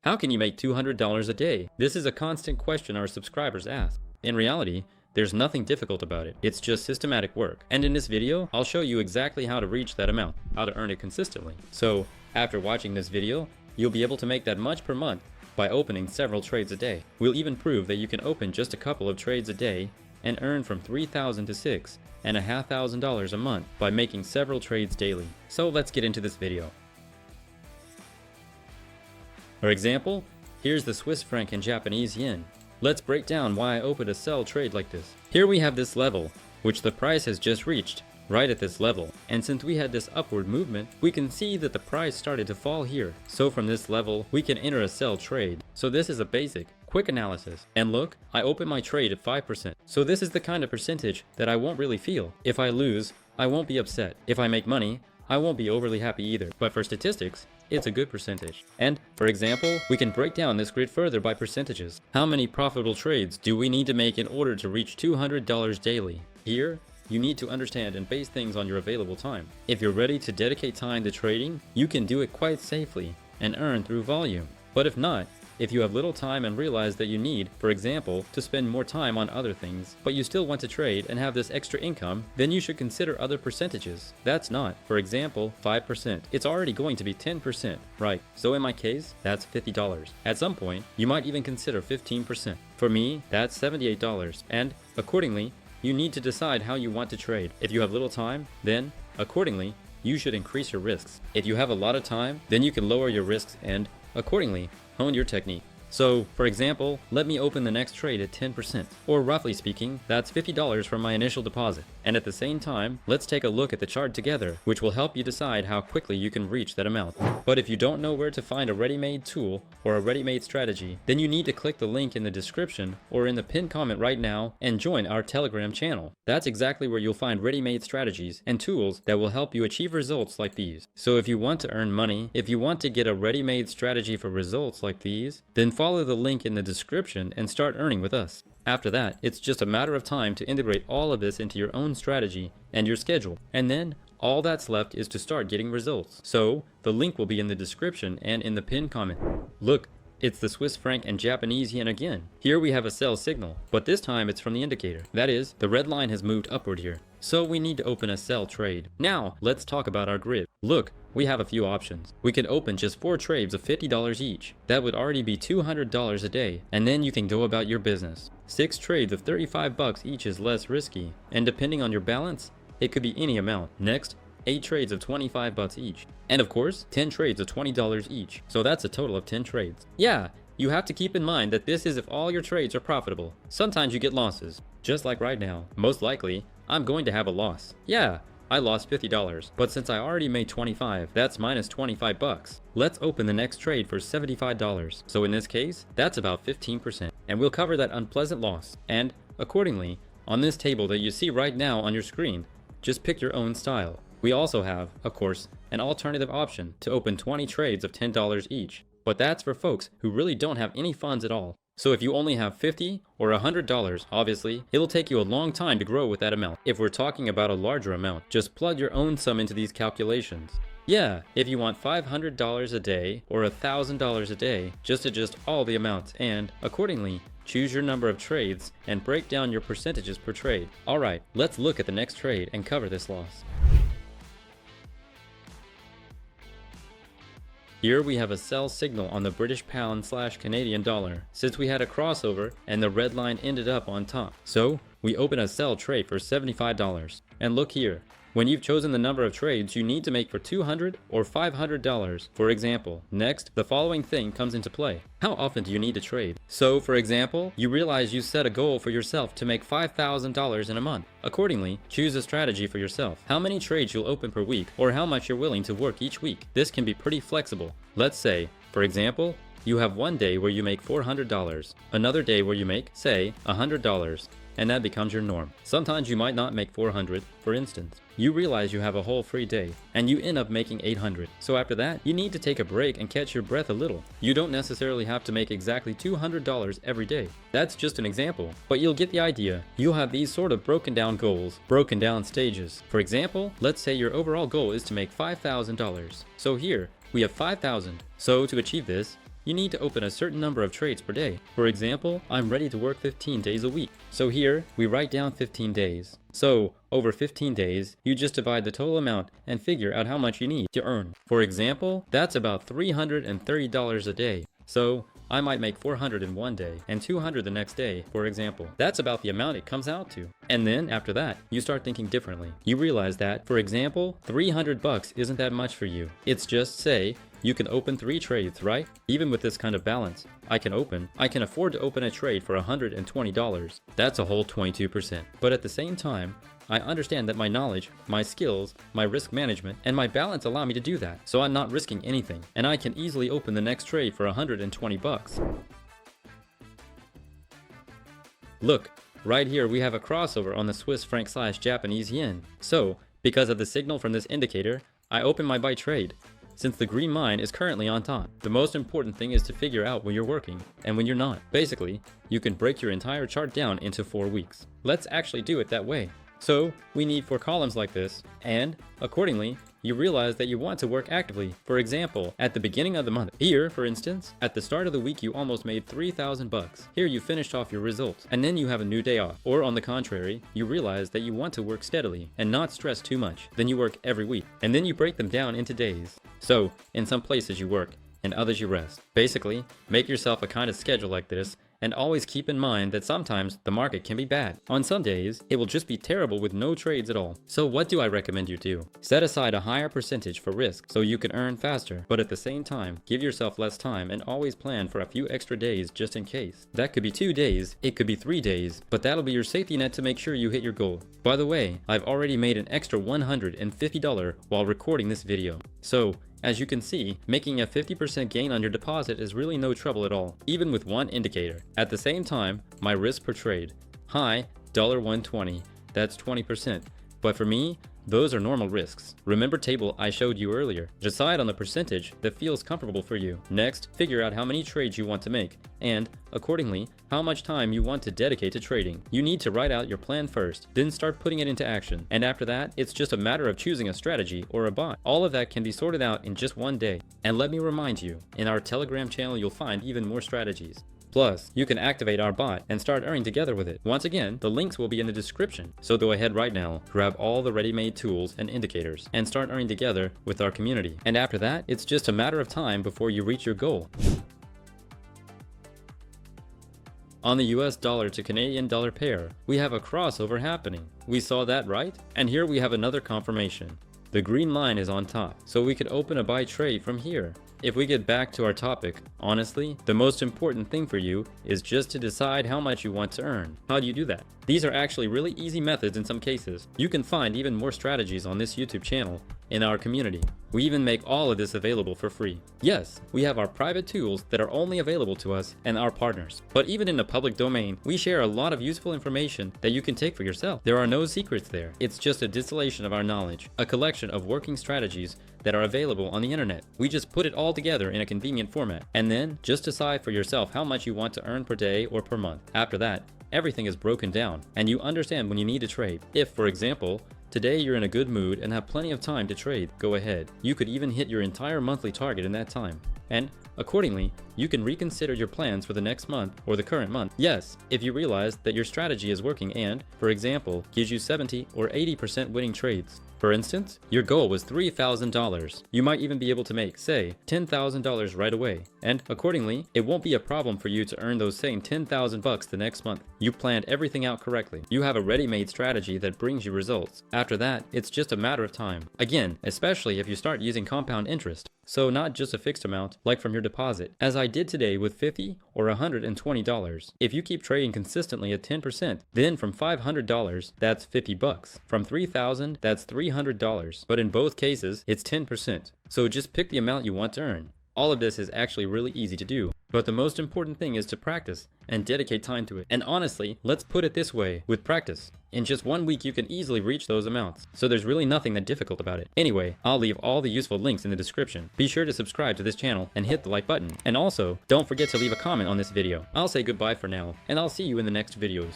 How can you make $200 a day? This is a constant question our subscribers ask. In reality, there's nothing difficult about it. It's just systematic work. And in this video, I'll show you exactly how to reach that amount, how to earn it consistently. So, after watching this video, you'll be able to make that much per month by opening several trades a day. We'll even prove that you can open just a couple of trades a day and earn from $3,000 to $6,500 a month by making several trades daily. So let's get into this video. For example, here's the Swiss franc and Japanese yen. Let's break down why I opened a sell trade like this. Here we have this level, which the price has just reached, right at this level. And since we had this upward movement, we can see that the price started to fall here. So from this level, we can enter a sell trade. So this is a basic, quick analysis. And look, I opened my trade at 5%. So this is the kind of percentage that I won't really feel. If I lose, I won't be upset. If I make money, I won't be overly happy either. But for statistics, it's a good percentage. And for example, we can break down this grid further by percentages. How many profitable trades do we need to make in order to reach $200 daily? Here, you need to understand and base things on your available time. If you're ready to dedicate time to trading, you can do it quite safely and earn through volume. But if not, if you have little time and realize that you need, for example, to spend more time on other things, but you still want to trade and have this extra income, then you should consider other percentages. That's not, for example, 5%. It's already going to be 10%, right? So in my case, that's $50. At some point, you might even consider 15%. For me, that's $78. And accordingly, you need to decide how you want to trade. If you have little time, then, accordingly, you should increase your risks. If you have a lot of time, then you can lower your risks and, accordingly, hone your technique. So, for example, let me open the next trade at 10%, or roughly speaking, that's $50 from my initial deposit. And at the same time, let's take a look at the chart together, which will help you decide how quickly you can reach that amount. But if you don't know where to find a ready-made tool or a ready-made strategy, then you need to click the link in the description or in the pinned comment right now and join our Telegram channel. That's exactly where you'll find ready-made strategies and tools that will help you achieve results like these. So if you want to earn money, if you want to get a ready-made strategy for results like these, then follow the link in the description and start earning with us. After that, it's just a matter of time to integrate all of this into your own strategy and your schedule. And then, all that's left is to start getting results. So, the link will be in the description and in the pinned comment. Look, it's the Swiss franc and Japanese yen again. Here we have a sell signal, but this time it's from the indicator. That is, the red line has moved upward here. So we need to open a sell trade. Now, let's talk about our grid. Look, we have a few options. We can open just 4 trades of $50 each. That would already be $200 a day, and then you can go about your business. 6 trades of $35 each is less risky, and depending on your balance, it could be any amount. Next, 8 trades of $25 each. And of course, 10 trades of $20 each. So that's a total of 10 trades. Yeah, you have to keep in mind that this is if all your trades are profitable. Sometimes you get losses, just like right now. Most likely, I'm going to have a loss. Yeah, I lost $50, but since I already made $25, that's minus $25. Let's open the next trade for $75. So in this case, that's about 15%. And we'll cover that unpleasant loss. And accordingly, on this table that you see right now on your screen, just pick your own style. We also have, of course, an alternative option to open 20 trades of $10 each. But that's for folks who really don't have any funds at all. So if you only have $50 or $100, obviously, it'll take you a long time to grow with that amount. If we're talking about a larger amount, just plug your own sum into these calculations. Yeah, if you want $500 a day or $1,000 a day, just adjust all the amounts and, accordingly, choose your number of trades and break down your percentages per trade. Alright, let's look at the next trade and cover this loss. Here we have a sell signal on the British pound / Canadian dollar, since we had a crossover and the red line ended up on top. So we open a sell trade for $75. And look here, when you've chosen the number of trades you need to make for $200 or $500, for example. Next, the following thing comes into play. How often do you need to trade? So, for example, you realize you set a goal for yourself to make $5,000 in a month. Accordingly, choose a strategy for yourself. How many trades you'll open per week, or how much you're willing to work each week. This can be pretty flexible. Let's say, for example, you have one day where you make $400, another day where you make, say, $100. And that becomes your norm. Sometimes you might not make 400, for instance. You realize you have a whole free day, and you end up making 800. So after that, you need to take a break and catch your breath a little. You don't necessarily have to make exactly $200 every day. That's just an example, but you'll get the idea. You'll have these sort of broken down goals, broken down stages. For example, let's say your overall goal is to make $5,000. So here, we have 5,000. So to achieve this, you need to open a certain number of trades per day. For example, I'm ready to work 15 days a week. So here, we write down 15 days. So, over 15 days, you just divide the total amount and figure out how much you need to earn. For example, that's about $330 a day. So, I might make 400 in one day and 200 the next day, for example. That's about the amount it comes out to. And then after that, you start thinking differently. You realize that, for example, 300 bucks isn't that much for you. It's just, say, you can open 3 trades, right? Even with this kind of balance, I can afford to open a trade for $120. That's a whole 22%. But at the same time, I understand that my knowledge, my skills, my risk management, and my balance allow me to do that. So I'm not risking anything, and I can easily open the next trade for 120 bucks. Look, right here we have a crossover on the Swiss franc / Japanese yen. So, because of the signal from this indicator, I open my buy trade. Since the green line is currently on top, the most important thing is to figure out when you're working and when you're not. Basically, you can break your entire chart down into 4 weeks. Let's actually do it that way. So, we need 4 columns like this, and, accordingly, you realize that you want to work actively. For example, at the beginning of the month. Here, for instance, at the start of the week you almost made 3,000 bucks. Here you finished off your results, and then you have a new day off. Or on the contrary, you realize that you want to work steadily and not stress too much. Then you work every week, and then you break them down into days. So, in some places you work, and others you rest. Basically, make yourself a kind of schedule like this, and always keep in mind that sometimes the market can be bad. On some days, it will just be terrible with no trades at all. So what do I recommend you do? Set aside a higher percentage for risk so you can earn faster, but at the same time, give yourself less time and always plan for a few extra days just in case. That could be 2 days, it could be 3 days, but that'll be your safety net to make sure you hit your goal. By the way, I've already made an extra $150 while recording this video. So, as you can see, making a 50% gain on your deposit is really no trouble at all, even with one indicator. At the same time, my risk per trade, high, $1.20, that's 20%. But for me, those are normal risks. Remember table I showed you earlier. Decide on the percentage that feels comfortable for you. Next, figure out how many trades you want to make, and, accordingly, how much time you want to dedicate to trading. You need to write out your plan first, then start putting it into action. And after that, it's just a matter of choosing a strategy or a bot. All of that can be sorted out in just one day. And let me remind you, in our Telegram channel you'll find even more strategies. Plus, you can activate our bot and start earning together with it. Once again, the links will be in the description. So go ahead right now, grab all the ready-made tools and indicators, and start earning together with our community. And after that, it's just a matter of time before you reach your goal. On the US dollar to Canadian dollar pair, we have a crossover happening. We saw that, right? And here we have another confirmation. The green line is on top, so we could open a buy trade from here. If we get back to our topic, honestly, the most important thing for you is just to decide how much you want to earn. How do you do that? These are actually really easy methods in some cases. You can find even more strategies on this YouTube channel in our community. We even make all of this available for free. Yes, we have our private tools that are only available to us and our partners. But even in the public domain, we share a lot of useful information that you can take for yourself. There are no secrets there. It's just a distillation of our knowledge, a collection of working strategies that are available on the internet. We just put it all together in a convenient format, and then just decide for yourself how much you want to earn per day or per month. After that, everything is broken down, and you understand when you need to trade. If, for example, today you're in a good mood and have plenty of time to trade, go ahead. You could even hit your entire monthly target in that time. And accordingly, you can reconsider your plans for the next month or the current month. Yes, if you realize that your strategy is working and, for example, gives you 70 or 80% winning trades. For instance, your goal was $3,000. You might even be able to make, say, $10,000 right away. And accordingly, it won't be a problem for you to earn those same 10,000 bucks the next month. You planned everything out correctly. You have a ready-made strategy that brings you results. After that, it's just a matter of time. Again, especially if you start using compound interest. So not just a fixed amount, like from your deposit, as I did today with $50 or $120. If you keep trading consistently at 10%, then from $500, that's 50 bucks. From $3,000, that's $300. But in both cases, it's 10%. So just pick the amount you want to earn. All of this is actually really easy to do, but the most important thing is to practice and dedicate time to it. And honestly, let's put it this way, with practice, in just 1 week you can easily reach those amounts. So there's really nothing that difficult about it. Anyway, I'll leave all the useful links in the description. Be sure to subscribe to this channel and hit the like button. And also, don't forget to leave a comment on this video. I'll say goodbye for now, and I'll see you in the next videos.